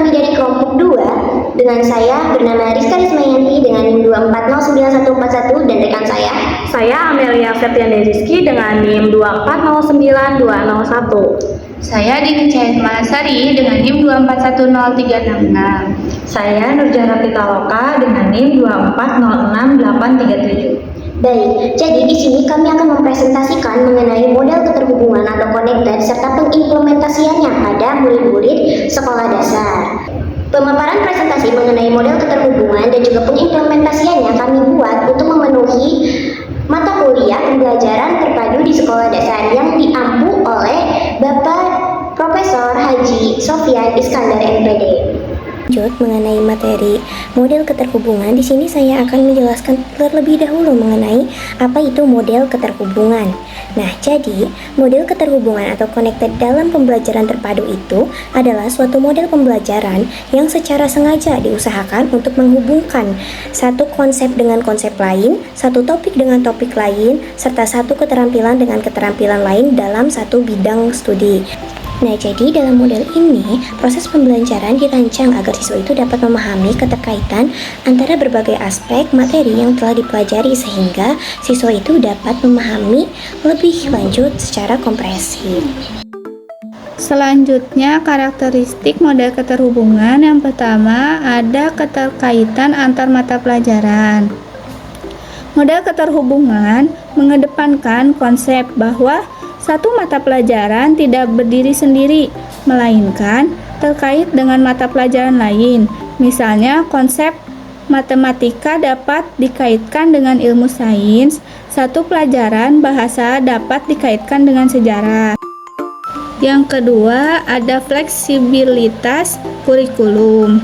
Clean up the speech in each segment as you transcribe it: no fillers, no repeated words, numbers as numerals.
kami dari kelompok 2 dengan saya bernama Rizka Rismayanti dengan NIM 2409141 dan rekan Saya Amelia Septiani Rizky dengan NIM 2409201. Saya Dini Cahayatmalasari dengan NIM 2410366. Saya Nurjana Pitaloka dengan NIM 2406837. Baik, jadi di sini kami akan mempresentasikan mengenai model keterhubungan atau connected serta pengimplementasiannya pada murid-murid sekolah dasar. Pemaparan presentasi mengenai model keterhubungan dan juga pengimplementasiannya kami buat untuk memenuhi mata kuliah pembelajaran terpadu di sekolah dasar yang diampu oleh Bapak Profesor Haji Sofyan Iskandar MPD. Lanjut mengenai materi model keterhubungan, di sini saya akan menjelaskan terlebih dahulu mengenai apa itu model keterhubungan. Nah, jadi model keterhubungan atau connected dalam pembelajaran terpadu itu adalah suatu model pembelajaran yang secara sengaja diusahakan untuk menghubungkan satu konsep dengan konsep lain, satu topik dengan topik lain, serta satu keterampilan dengan keterampilan lain dalam satu bidang studi. Nah, jadi dalam model ini, proses pembelajaran dirancang agar siswa itu dapat memahami keterkaitan antara berbagai aspek materi yang telah dipelajari sehingga siswa itu dapat memahami lebih lanjut secara komprehensif. Selanjutnya, karakteristik model keterhubungan. Yang pertama, ada keterkaitan antar mata pelajaran. Model keterhubungan mengedepankan konsep bahwa satu mata pelajaran tidak berdiri sendiri, melainkan terkait dengan mata pelajaran lain. Misalnya, konsep matematika dapat dikaitkan dengan ilmu sains, satu pelajaran bahasa dapat dikaitkan dengan sejarah. Yang kedua, ada fleksibilitas kurikulum.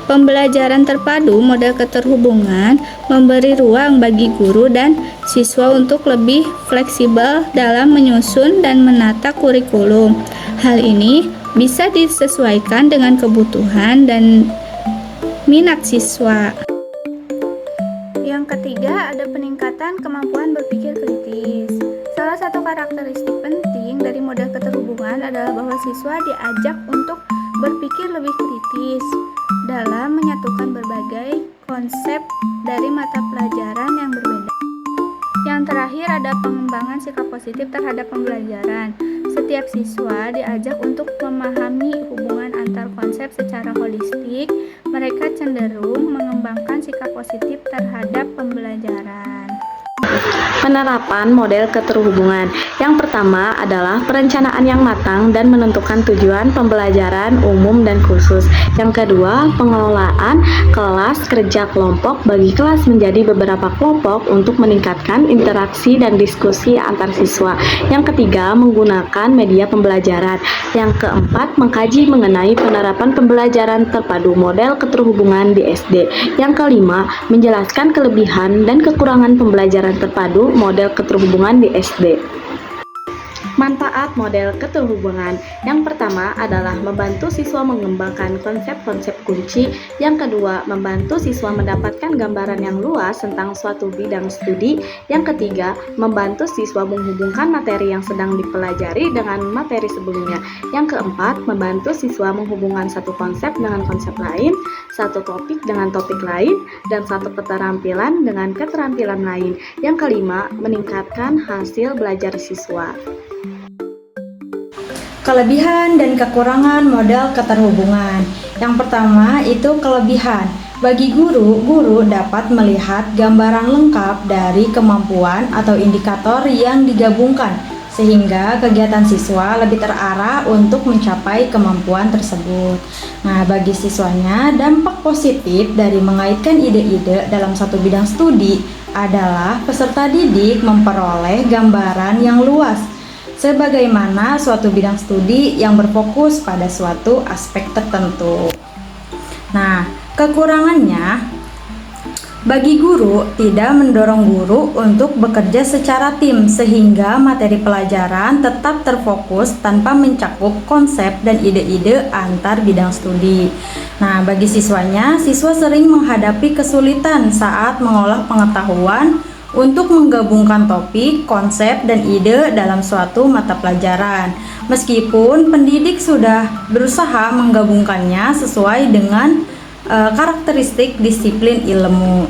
Pembelajaran terpadu model keterhubungan memberi ruang bagi guru dan siswa untuk lebih fleksibel dalam menyusun dan menata kurikulum. Hal ini bisa disesuaikan dengan kebutuhan dan minat siswa. Yang ketiga, ada peningkatan kemampuan berpikir kritis. Salah satu karakteristik penting dari model keterhubungan adalah bahwa siswa diajak untuk berpikir lebih kritis dalam menyatukan berbagai konsep dari mata pelajaran yang berbeda. Yang terakhir, ada pengembangan sikap positif terhadap pembelajaran. Setiap siswa diajak untuk memahami hubungan antar konsep secara holistik. Mereka cenderung mengembangkan sikap positif terhadap pembelajaran. Penerapan model keterhubungan. Yang pertama adalah perencanaan yang matang dan menentukan tujuan pembelajaran umum dan khusus. Yang kedua, pengelolaan kelas kerja kelompok bagi kelas menjadi beberapa kelompok untuk meningkatkan interaksi dan diskusi antar siswa. Yang ketiga, menggunakan media pembelajaran. Yang keempat, mengkaji mengenai penerapan pembelajaran terpadu model keterhubungan di SD. Yang kelima, menjelaskan kelebihan dan kekurangan pembelajaran terpadu model keterhubungan di SD. Manfaat model keterhubungan. Yang pertama adalah membantu siswa mengembangkan konsep-konsep kunci. Yang kedua, membantu siswa mendapatkan gambaran yang luas tentang suatu bidang studi. Yang ketiga, membantu siswa menghubungkan materi yang sedang dipelajari dengan materi sebelumnya. Yang keempat, membantu siswa menghubungkan satu konsep dengan konsep lain, satu topik dengan topik lain, dan satu keterampilan dengan keterampilan lain. Yang kelima, meningkatkan hasil belajar siswa. Kelebihan dan kekurangan model keterhubungan. Yang pertama itu kelebihan. Bagi guru dapat melihat gambaran lengkap dari kemampuan atau indikator yang digabungkan, sehingga kegiatan siswa lebih terarah untuk mencapai kemampuan tersebut. Nah, bagi siswanya, dampak positif dari mengaitkan ide-ide dalam satu bidang studi adalah peserta didik memperoleh gambaran yang luas sebagaimana suatu bidang studi yang berfokus pada suatu aspek tertentu. Nah, kekurangannya, bagi guru tidak mendorong guru untuk bekerja secara tim sehingga materi pelajaran tetap terfokus tanpa mencakup konsep dan ide-ide antar bidang studi. Nah, bagi siswanya, siswa sering menghadapi kesulitan saat mengolah pengetahuan untuk menggabungkan topik, konsep, dan ide dalam suatu mata pelajaran. Meskipun pendidik sudah berusaha menggabungkannya sesuai dengan karakteristik disiplin ilmu.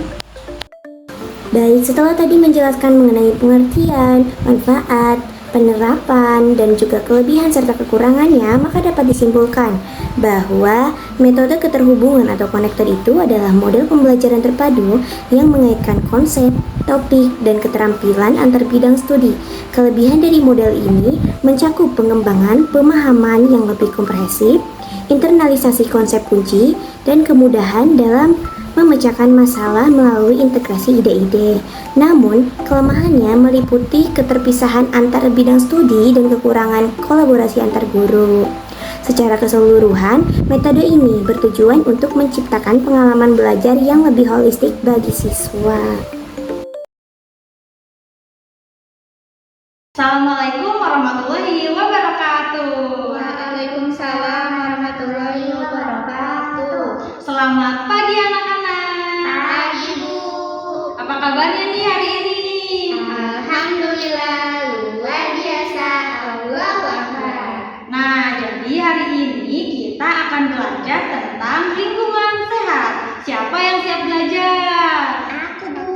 Baik, setelah tadi menjelaskan mengenai pengertian, manfaat, penerapan, dan juga kelebihan serta kekurangannya, maka dapat disimpulkan bahwa metode keterhubungan atau konektor itu adalah model pembelajaran terpadu yang mengaitkan konsep, topik, dan keterampilan antar bidang studi. Kelebihan dari model ini mencakup pengembangan pemahaman yang lebih komprehensif, internalisasi konsep kunci, dan kemudahan dalam memecahkan masalah melalui integrasi ide-ide. Namun, kelemahannya meliputi keterpisahan antar bidang studi dan kekurangan kolaborasi antar guru. Secara keseluruhan, metode ini bertujuan untuk menciptakan pengalaman belajar yang lebih holistik bagi siswa. Assalamualaikum warahmatullahi wabarakatuh. Waalaikumsalam warahmatullahi wabarakatuh. Selamat pagi anak-anak. Pagi, Bu. Apa kabarnya nih hari ini? Alhamdulillah, luar biasa. Allahu Akbar. Nah, jadi hari ini kita akan belajar tentang lingkungan sehat. Siapa yang siap belajar? Aku, Bu.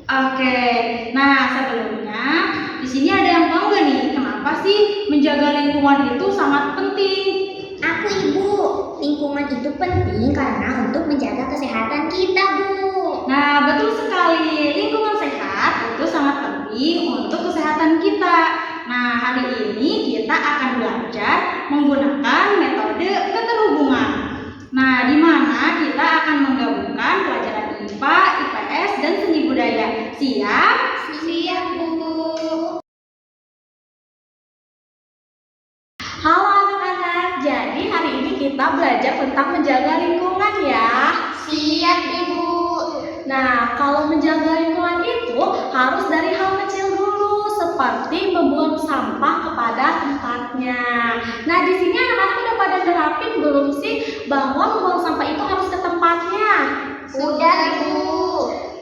Oke. Nah, sebelumnya di sini ada yang tahu nggak nih kenapa sih menjaga lingkungan itu sangat penting? Aku, Ibu. Lingkungan itu penting karena untuk menjaga kesehatan kita, Bu. Nah, betul sekali. Lingkungan sehat itu sangat penting untuk kesehatan kita. Nah, hari ini kita akan belajar menggunakan metode keterhubungan. Nah, di mana kita akan menggabungkan pelajaran IPA, IPS, dan seni budaya. Siap? Siap, Bu. Halo anak-anak, jadi hari ini kita belajar tentang menjaga lingkungan ya. Siap, Ibu. Nah, kalau menjaga lingkungan itu harus dari hal kecil dulu, seperti membuang sampah kepada tempatnya. Nah, di sini anak-anak udah pada nerapin belum sih bahwa membuang sampah itu harus ke tempatnya? Sudah, Ibu.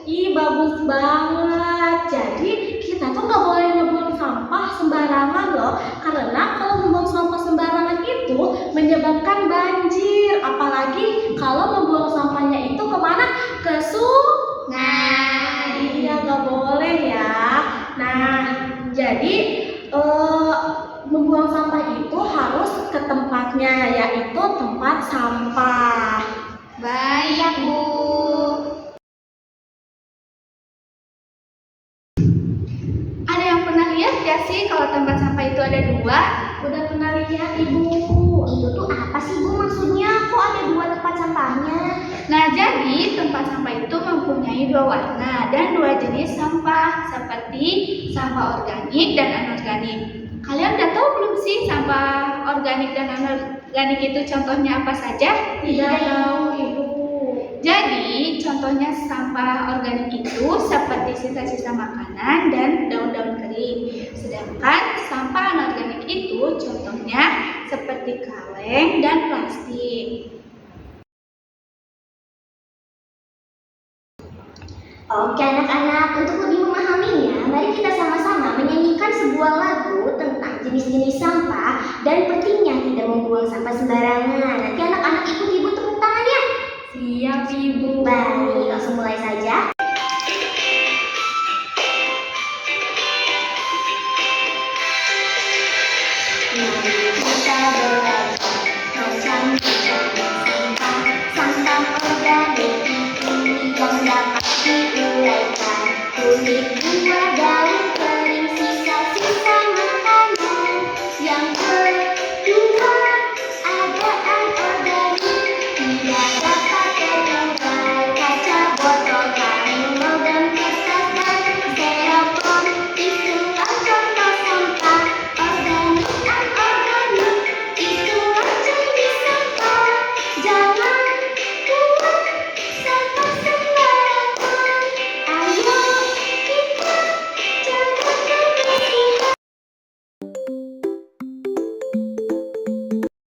Ih, bagus banget. Jadi kita tuh nggak boleh ngebuang sampah sembarangan loh, karena kalau membuang sampah sembarangan itu menyebabkan banjir. Apalagi kalau membuang sampahnya itu kemana? Ke Nah, iya, nggak boleh ya. Nah, jadi membuang sampah itu harus ke tempatnya, yaitu tempat sampah. baik, Bu. Ada yang pernah lihat gak sih kalau tempat sampah itu ada dua? Udah pernah lihat, Ibu? Itu tuh apa sih, Bu, maksudnya? Kok ada dua tempat sampahnya? Nah, jadi tempat sampah itu mempunyai dua warna dan dua jenis sampah, seperti sampah organik dan anorganik. Kalian udah tahu belum sih sampah organik dan anorganik itu contohnya apa saja? Tidak tahu, Ibu. Jadi, contohnya sampah organik itu seperti sisa-sisa makanan dan daun-daun kering. Sedangkan sampah anorganik itu contohnya seperti kaleng dan plastik. Oke anak-anak, untuk lebih memahaminya, mari kita sama-sama menyanyikan sebuah lagu tentang jenis-jenis sampah dan pentingnya tidak membuang sampah sembarangan. Nanti anak-anak ikut Ibu tepuk tangan ya. Siap, Ibu. Baik, langsung mulai saja. Mari kita